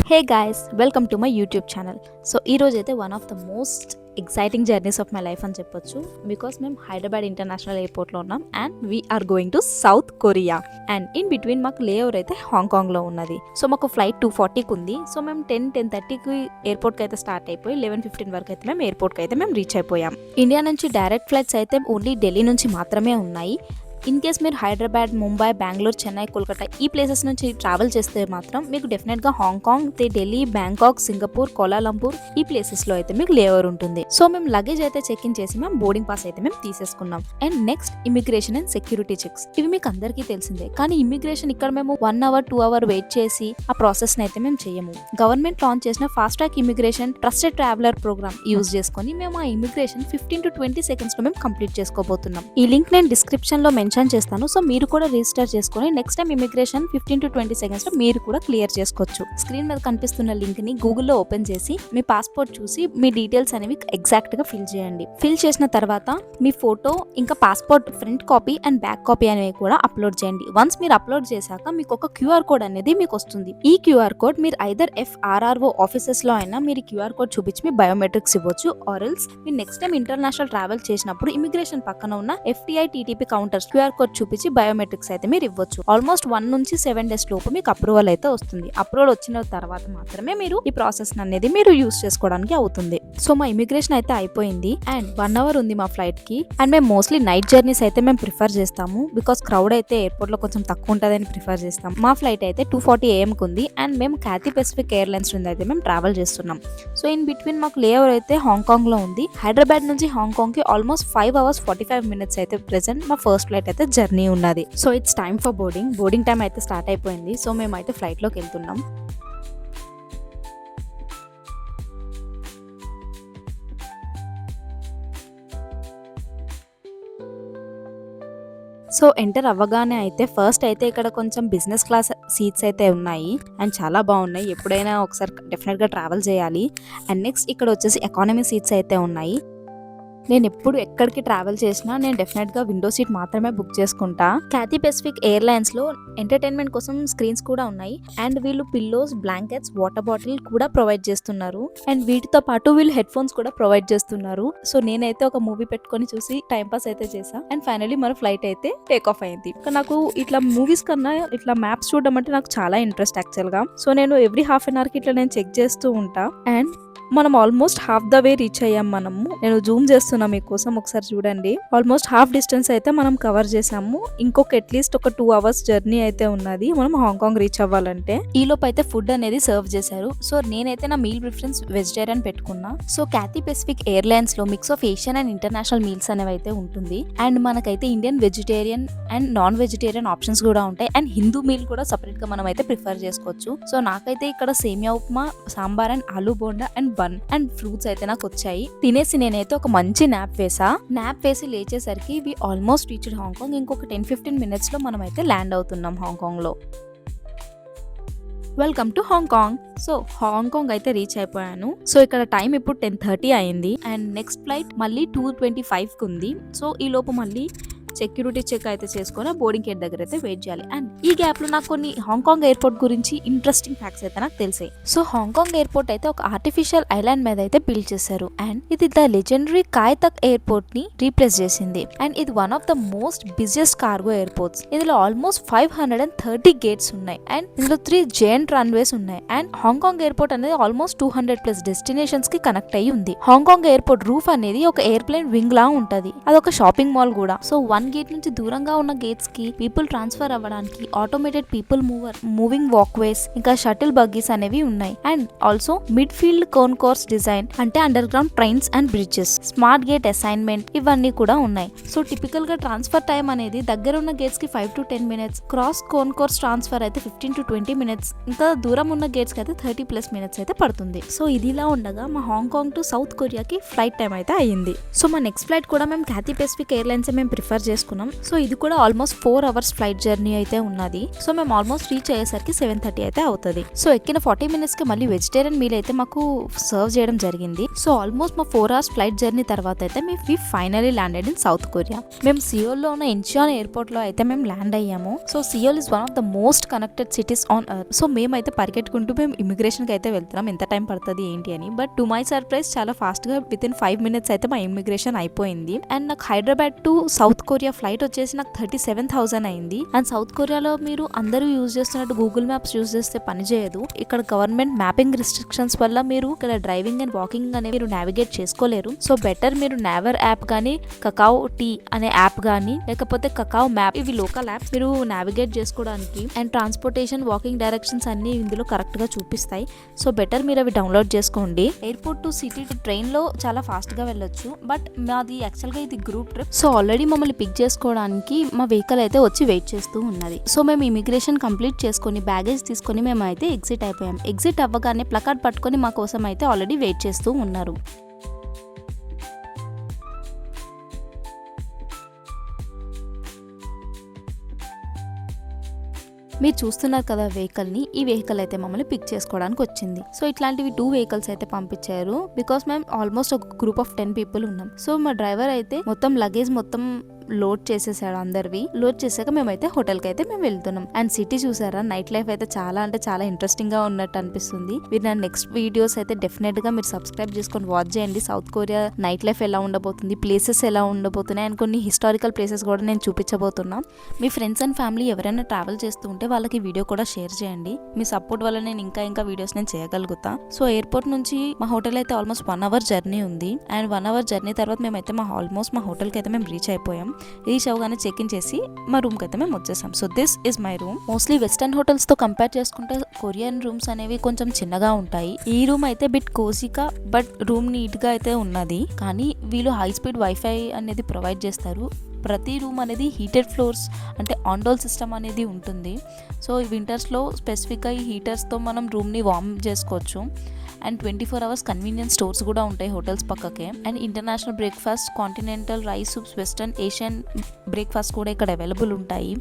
Hey guys, welcome to my YouTube channel. So ఈరోజు అయితే one of the most exciting journeys of my life అని చెప్పొచ్చు. Because మేము Hyderabad international ఎయిర్పోర్ట్లో ఉన్నాం and we are going to South Korea. And in between మాకు layover అయితే హాంకాంగ్లో ఉన్నది. సో మాకు ఫ్లైట్ 2:40కి ఉంది. సో మేము 10:30కి ఎయిర్పోర్ట్కి అయితే స్టార్ట్ అయిపోయి 11:15 వరకు అయితే మేము ఎయిర్పోర్ట్కి అయితే మేము రీచ్ అయిపోయాం. ఇండియా నుంచి డైరెక్ట్ ఫ్లైట్స్ అయితే ఓన్లీ ఢిల్లీ నుంచి మాత్రమే ఉన్నాయి. ఇన్ కేస్ మీరు హైదరాబాద్, ముంబై, బెంగళూరు, చెన్నై, కోల్కతా ఈ ప్లేసెస్ నుంచి ట్రావెల్ చేస్తే మాత్రం మీకు డెఫినెట్గా Hong Kong, Delhi, Bangkok, Singapore, Kuala Lumpur ఈ ప్లేసెస్లో అయితే మీకు లేఓవర్ ఉంటుంది. సో మేము లగేజ్ అయితే చెక్ ఇన్ చేసి మేము బోర్డింగ్ పాస్ అయితే మేము తీసేసుకున్నాం. And next immigration and security checks. ఇవి మీకు అందరికీ తెలిసిందే, కానీ ఇమిగ్రేషన్ ఇక్కడ మేము 1 hour 2 hour వెయిట్ చేసి ఆ ప్రాసెస్ అయితే మేము చేయము. గవర్నమెంట్ లాంచ్ చేసిన fast track immigration trusted traveller programme use చేసుకొని మేము ఆ ఇమిగ్రేషన్ 15 to 20 seconds లో మేము కంప్లీట్ చేసుకోబోతున్నాం. ఈ లింక్ నేను డిస్క్రిప్షన్ లో మెన్షన్ చేస్తాను. సో మీరు కూడా రిజిస్టర్ చేసుకొని next time immigration 15 to 20 seconds లో మీరు కూడా క్లియర్ చేసుకోవచ్చు. స్క్రీన్ మీద కనిపిస్తున్న లింక్ ని గూగుల్లో ఓపెన్ చేసి మీ పాస్పోర్ట్ చూసి మీ డీటెయిల్స్ అనేవి ఎగ్జాక్ట్ గా ఫిల్ చేయండి. ఫిల్ చేసిన తర్వాత మీ ఫోటో ఇంకా passport front copy and back copy అనేవి కూడా అప్లోడ్ చేయండి. వన్స్ మీరు అప్లోడ్ చేశాక మీకు ఒక QR కోడ్ అనేది మీకు వస్తుంది. ఈ QR కోడ్ మీరు ఐదర్ FRRO ఆఫీసెస్ లో అయినా మీరు QR కోడ్ చూపించి మీ బయోమెట్రిక్స్ ఇవ్వచ్చు. ఆర్ఎల్స్ మీరు నెక్స్ట్ టైం ఇంటర్నేషనల్ ట్రావెల్ చేసినప్పుడు ఇమిగ్రేషన్ పక్కన ఉన్న FTI TTP counters QR code చూపించి బయోమెట్రిక్స్ అయితే మీరు ఇవ్వచ్చు. ఆల్మోస్ట్ 1 నుంచి 7 days లోపు మీకు అప్రూవల్ అయితే వస్తుంది. అప్రూవల్ వచ్చిన తర్వాత మాత్రమే మీరు ఈ ప్రాసెస్ అనేది మీరు యూస్ చేసుకోవడానికి అవుతుంది. సో మా ఇమిగ్రేషన్ అయితే అయిపోయింది అండ్ 1 hour ఉంది మా ఫ్లైట్ కి. అండ్ మేము మోస్ట్లీ నైట్ జర్నీస్ అయితే మేము ప్రిఫర్ చేస్తాము. బికాస్ క్రౌడ్ అయితే ఎయిర్పోర్ట్ లో కొంచెం తక్కువ ఉంటుందని ప్రిఫర్ చేస్తాం. మా ఫ్లైట్ అయితే 2:40 AM కి ఉంది అండ్ మేము క్యాథీ పెసిఫిక్ ఎయిర్లైన్స్ నుంచి అయితే మేము ట్రావెల్ చేస్తున్నాం. సో ఇన్ బిట్వీన్ మాకు లేఓవర్ అయితే హాంకాంగ్ లో ఉంది. హైదరాబాద్ నుంచి హాంకాంగ్ కి ఆల్మోస్ట్ 5 hours 45 minutes అయితే ప్రెసెంట్ మా ఫస్ట్ ఫ్లైట్ అయితే జర్నీ ఉన్నది. So it's time for boarding time అయితే స్టార్ట్ అయిపోయింది. సో మేమైతే ఫ్లైట్ లోకి వెళ్తున్నాం. సో ఎంటర్ అవ్వగానే అయితే ఫస్ట్ అయితే ఇక్కడ కొంచెం బిజినెస్ క్లాస్ సీట్స్ అయితే ఉన్నాయి అండ్ చాలా బాగున్నాయి. ఎప్పుడైనా ఒకసారి డెఫినెట్గా ట్రావెల్ చేయాలి. అండ్ నెక్స్ట్ ఇక్కడ వచ్చేసి ఎకానమీ సీట్స్ అయితే ఉన్నాయి. నేను ఎప్పుడు ఎక్కడికి ట్రావెల్ చేసినా నేను డెఫినెట్గా విండో సీట్ మాత్రమే బుక్ చేసుకుంటా. క్యాథీ పెసిఫిక్ ఎయిర్లైన్స్ లో ఎంటర్టైన్మెంట్ కోసం స్క్రీన్స్ కూడా ఉన్నాయి అండ్ వీళ్ళు పిల్లోస్, బ్లాంకెట్స్, వాటర్ బాటిల్ కూడా ప్రొవైడ్ చేస్తున్నారు. అండ్ వీటితో పాటు వీళ్ళు హెడ్ ఫోన్స్ కూడా ప్రొవైడ్ చేస్తున్నారు. సో నేనైతే ఒక మూవీ పెట్టుకొని చూసి టైం పాస్ అయితే చేసా. అండ్ ఫైనలీ మన ఫ్లైట్ అయితే టేక్ ఆఫ్ అయింది. నాకు ఇట్లా మూవీస్ కన్నా ఇట్లా మ్యాప్స్ చూడడం అంటే నాకు చాలా ఇంట్రెస్ట్ యాక్చువల్ గా. సో నేను ఎవ్రీ ½ an hour కి ఇట్లా నేను చెక్ చేస్తూ ఉంటా. అండ్ మనం almost half the way reach అయ్యాం. నేను జూమ్ చేస్తున్నా మీకోసం, ఒకసారి చూడండి. ఆల్మోస్ట్ హాఫ్ డిస్టెన్స్ అయితే మనం కవర్ చేసాము. ఇంకొక అట్లీస్ట్ ఒక 2 hours జర్నీ అయితే ఉన్నది మనం హాంకాంగ్ రీచ్ అవ్వాలంటే. ఈ లోపు అయితే ఫుడ్ అనేది సర్వ్ చేశారు. సో నేనైతే నా మీల్ ప్రిఫరెన్స్ వెజిటేరియన్ పెట్టుకున్నా. సో క్యాథీ పెసిఫిక్ ఎయిర్లైన్స్ లో mix of Asian and international meals అనేవి అయితే ఉంటుంది. అండ్ మనకైతే Indian vegetarian and non vegetarian options కూడా ఉంటాయి. అండ్ హిందూ మీల్ కూడా సపరేట్ గా మనం అయితే ప్రిఫర్ చేసుకోవచ్చు. సో నాకైతే ఇక్కడ సేమియా upma, sambar and aloo bonda and bun and fruits అయితే నాకు వచ్చాయి. తినేసి నేనైతే ఒక మంచి నాప్ వేసి లేచేసరికి వి ఆల్మోస్ట్ రీచ్డ్ హాంకాంగ్. ఇంకొక 10-15 minutes లో మనం అయితే ల్యాండ్ అవుతున్నాం హాంకాంగ్ లో. Welcome to Hong Kong. So Hong Kong అయితే రీచ్ అయిపోయాను. సో ఇక్కడ టైం ఇప్పుడు 10:30 అయింది అండ్ నెక్స్ట్ ఫ్లైట్ మళ్ళీ 2:25 కి ఉంది. సో ఈ లోపు మళ్ళీ సెక్యూరిటీ చెక్ అయితే చేసుకొని బోర్డింగ్ గేట్ దగ్గర అయితే వెయిట్ చేయాలి. అండ్ ఈ గ్యాప్ లో నాకు కొన్ని హాంకాంగ్ ఎయిర్పోర్ట్ గురించి ఇంట్రెస్టింగ్ ఫ్యాక్ట్స్ అయితే నాకు తెలిసాయి. సో హాంకాంగ్ ఎయిర్పోర్ట్ అయితే ఒక ఆర్టిఫిషియల్ ఐలాండ్ మీద అయితే బిల్డ్ చేశారు. అండ్ ఇది ద లెజెండరీ కాయతక్ ఎయిర్పోర్ట్ ని రీప్లేస్ చేసింది. అండ్ ఇది one of the most busiest cargo airports. ఇందులో ఆల్మోస్ట్ 530 గేట్స్ ఉన్నాయి అండ్ ఇందులో 3 జెయింట్ రన్వేస్ ఉన్నాయి. అండ్ హాంకాంగ్ ఎయిర్పోర్ట్ అనేది ఆల్మోస్ట్ 200+ డెస్టినేషన్స్ కి కనెక్ట్ అయ్యి ఉంది. హాంకాంగ్ ఎయిర్పోర్ట్ రూఫ్ అనేది ఒక ఎయిర్ప్లేన్ వింగ్ లా ఉంటది. అదొక షాపింగ్ మాల్ కూడా. సో 1 gate నుంచి దూరంగా ఉన్న గేట్స్ కి పీపుల్ ట్రాన్స్ఫర్ అవ్వడానికి ఆటోమేటెడ్ పీపుల్ మూవింగ్ వాక్వేస్ ఇంకా షటిల్ బగ్గీస్ అనేవి ఉన్నాయి. And also midfield course design అంటే underground trains and bridges, smart gate assignment ఇవన్నీ కూడా ఉన్నాయి. సో టిపికల్ గా ట్రాన్స్ఫర్ టైం అనేది దగ్గర ఉన్న గేట్స్ కి 5 to 10 minutes, cross course transfer అయితే 15 to 20 minutes, ఇంకా దూరం ఉన్న గేట్స్ కి అయితే 30+ minutes అయితే పడుతుంది. సో ఇదిలా ఉండగా మా హాంకాంగ్ టు సౌత్ కొరియాకి ఫ్లైట్ టైం అయితే అయ్యింది. సో మా నెక్స్ట్ ఫ్లైట్ కూడా మేము క్యాథీ పెసిఫిక్ ఎయిర్లైన్స్ మేము ప్రిఫర్ చేసుకున్నాం. సో ఇది కూడా ఆల్మోస్ట్ 4 hours ఫ్లైట్ జర్నీ అయితే ఉన్నది. సో మేము ఆల్మోస్ట్ రీచ్ అయ్యేసరికి 7:30 అయితే అవుతుంది. సో ఎక్కిన 40 minutes కి మళ్ళీ వెజిటేరియన్ మీల్ అయితే మాకు సర్వ్ చేయడం జరిగింది. సో ఆల్మోస్ట్ మా 4 hours ఫ్లైట్ జర్నీ తర్వాత అయితే we finally landed in South Korea. మేము సియోల్ లో ఉన్న ఇంచియాన్ ఎయిర్పోర్ట్ లో అయితే మేము ల్యాండ్ అయ్యాము. So Seoul is one of the most connected cities on earth. So మేమైతే పరిగెట్టుకుంటూ మేము ఇమిగ్రేషన్ కి అయితే వెళ్తున్నాం, ఎంత టైం పడుతుంది ఏంటి అని. బట్ టు మై సర్ప్రైజ్ చాలా ఫాస్ట్ గా వితిన్ 5 minutes అయితే మా ఇమిగ్రేషన్ అయిపోయింది. అండ్ నాకు Hyderabad to South Korea flight వచ్చేసి నాకు 37,000 అయింది. అండ్ సౌత్ కొరియాలో మీరు అందరూ యూజ్ చేస్తున్నట్టు గూగుల్ మ్యాప్స్ యూజ్ చేస్తే పని చేయదు. ఇక్కడ గవర్నమెంట్ మ్యాపింగ్ రిస్ట్రిక్షన్స్ వల్ల మీరు ఇక్కడ డ్రైవింగ్ అండ్ వాకింగ్ అనేది మీరు నావిగేట్ చేసుకోలేరు. సో బెటర్ మీరు నావర్ యాప్ గానీ, కకావ్ టీ అనే యాప్ గానీ, లేకపోతే కకావ్ మ్యాప్, ఇవి లోకల్ యాప్ మీరు నావిగేట్ చేసుకోవడానికి. అండ్ ట్రాన్స్పోర్టేషన్, వాకింగ్ డైరెక్షన్స్ అన్ని ఇందులో కరెక్ట్ గా చూపిస్తాయి. సో బెటర్ మీరు అవి డౌన్లోడ్ చేసుకోండి. ఎయిర్పోర్ట్ టు సిటీ ట్రైన్ లో చాలా ఫాస్ట్ గా వెళ్ళొచ్చు. బట్ మాది యాక్చువల్ గా ఇది గ్రూప్ ట్రిప్. సో ఆల్రెడీ మమ్మల్ని పిక్ చేసుకోవడానికి మా వెహికల్ అయితే వచ్చి వెయిట్ చేస్తూ ఉన్నది. సో మేము ఇమిగ్రేషన్ కంప్లీట్ చేసుకొని బ్యాగేజ్ తీసుకొని మేము అయితే ఎగ్జిట్ అయిపోయాం. ఎగ్జిట్ అవ్వగానే ప్లకార్డ్ పట్టుకొని మా కోసం అయితే ఆల్రెడీ వెయిట్ చేస్తూ ఉన్నారు. మీరు చూస్తున్నారు కదా వెహికల్ని, ఈ వెహికల్ అయితే మమ్మల్ని పిక్ చేసుకోవడానికి వచ్చింది. సో ఇట్లాంటివి 2 vehicles అయితే పంపించారు. బికాస్ మేము ఆల్మోస్ట్ ఒక గ్రూప్ ఆఫ్ 10 people ఉన్నాం. సో మా డ్రైవర్ అయితే మొత్తం లగేజ్ మొత్తం లోడ్ చేసేసాడు అందరివి. లోడ్ చేసాక మేమైతే హోటల్ కి అయితే మేము వెళ్తున్నాం. అండ్ సిటీ చూసారా, నైట్ లైఫ్ అయితే చాలా అంటే చాలా ఇంట్రెస్టింగ్ గా ఉన్నట్టు అనిపిస్తుంది. మీరు నా నెక్స్ట్ వీడియోస్ అయితే డెఫినెట్ గా మీరు సబ్స్క్రైబ్ చేసుకొని వాచ్ చేయండి. సౌత్ కొరియా నైట్ లైఫ్ ఎలా ఉండబోతుంది, ప్లేసెస్ ఎలా ఉండబోతున్నాయి, అండ్ కొన్ని హిస్టారికల్ ప్లేసెస్ కూడా నేను చూపించబోతున్నా. మీ ఫ్రెండ్స్ అండ్ ఫ్యామిలీ ఎవరైనా ట్రావెల్ చేస్తూ ఉంటే వాళ్ళకి వీడియో కూడా షేర్ చేయండి. మీ సపోర్ట్ వల్ల నేను ఇంకా వీడియోస్ నేను చేయగలుగుతా. సో ఎయిర్పోర్ట్ నుంచి మా హోటల్ అయితే ఆల్మోస్ట్ 1 hour జర్నీ ఉంది. అండ్ 1 hour జర్నీ తర్వాత మేమైతే ఆల్మోస్ట్ మా హోటల్ కి అయితే మేము రీచ్ అయిపోయాం. రీచ్ అవగానే చెక్ ఇన్ చేసి మా రూమ్ కి అయితే మేము వచ్చేసాం. So this is my room. Mostly western hotels తో కంపేర్ చేసుకుంటే కొరియన్ రూమ్స్ అనేవి కొంచెం చిన్నగా ఉంటాయి. ఈ రూమ్ అయితే బిట్ కోజీగా బట్ రూమ్ నీట్ గా అయితే ఉన్నది. కానీ వీళ్ళు హై స్పీడ్ వైఫై అనేది ప్రొవైడ్ చేస్తారు. ప్రతి రూమ్ అనేది హీటెడ్ ఫ్లోర్స్ అంటే ఆన్డోల్ సిస్టమ్ అనేది ఉంటుంది. సో వింటర్స్లో స్పెసిఫిక్గా ఈ హీటర్స్తో మనం రూమ్ని వార్మ్ చేసుకోవచ్చు. అండ్ 24 hours కన్వీనియన్స్ స్టోర్స్ కూడా ఉంటాయి హోటల్స్ పక్కకే. And international breakfast, continental, rice soups, western, Asian breakfast కూడా ఇక్కడ అవైలబుల్ ఉంటాయి.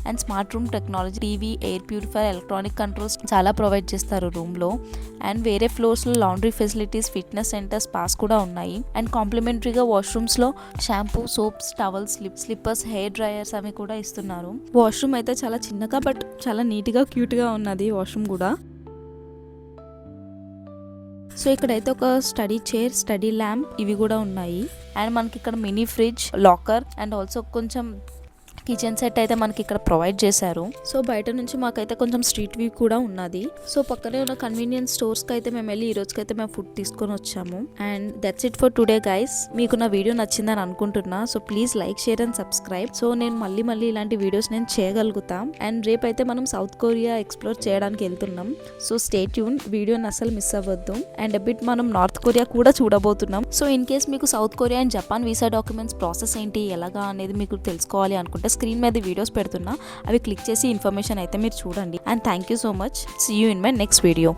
And smart room technology, TV, air purifier, electronic controls చాలా ప్రొవైడ్ చేస్తారు రూమ్లో. అండ్ వేరే ఫ్లోర్స్లో laundry facilities, fitness centre, spas కూడా ఉన్నాయి. అండ్ కాంప్లిమెంటరీగా వాష్రూమ్స్లో shampoo, soaps, towels, slippers, hair dryers అవి కూడా ఇస్తున్నారు. వాష్రూమ్ అయితే చాలా చిన్నగా బట్ చాలా నీట్గా క్యూట్గా ఉన్నది వాష్రూమ్ కూడా. సో ఇక్కడైతే ఒక స్టడీ చైర్, స్టడీ ల్యాంప్ ఇవి కూడా ఉన్నాయి. అండ్ మనకి ఇక్కడ mini fridge, locker and also కొంచెం కిచెన్ సెట్ అయితే మనకి ఇక్కడ ప్రొవైడ్ చేశారు. సో బయట నుంచి మాకైతే కొంచెం స్ట్రీట్ వ్యూ కూడా ఉన్నది. సో పక్కనే ఉన్న కన్వీనియన్స్ స్టోర్స్ కి అయితే మేము వెళ్ళి ఈ రోజుకైతే మేము ఫుడ్ తీసుకొని వచ్చాము. And that's it for today guys. మీకు నా వీడియో నచ్చిందని అనుకుంటున్నా. So please like, share and subscribe. So నేను మళ్ళీ ఇలాంటి వీడియోస్ నేను చేయగలుగుతాం. అండ్ రేపైతే మనం సౌత్ కొరియా ఎక్స్ప్లోర్ చేయడానికి వెళ్తున్నాం. సో స్టే ట్యూన్, వీడియోని అసలు మిస్ అవ్వద్దు. అండ్ బిట్ మనం నార్త్ కొరియా కూడా చూడబోతున్నాం. సో ఇన్ కేస్ మీకు south Korea and Japan visa documents process ఏంటి, ఎలాగా అనేది మీకు తెలుసుకోవాలి అనుకుంటే స్క్రీన్ మీద వీడియోస్ పెడుతున్నా, అవి క్లిక్ చేసి ఇన్ఫర్మేషన్ అయితే మీరు చూడండి. And thank you so much. See you in my next video.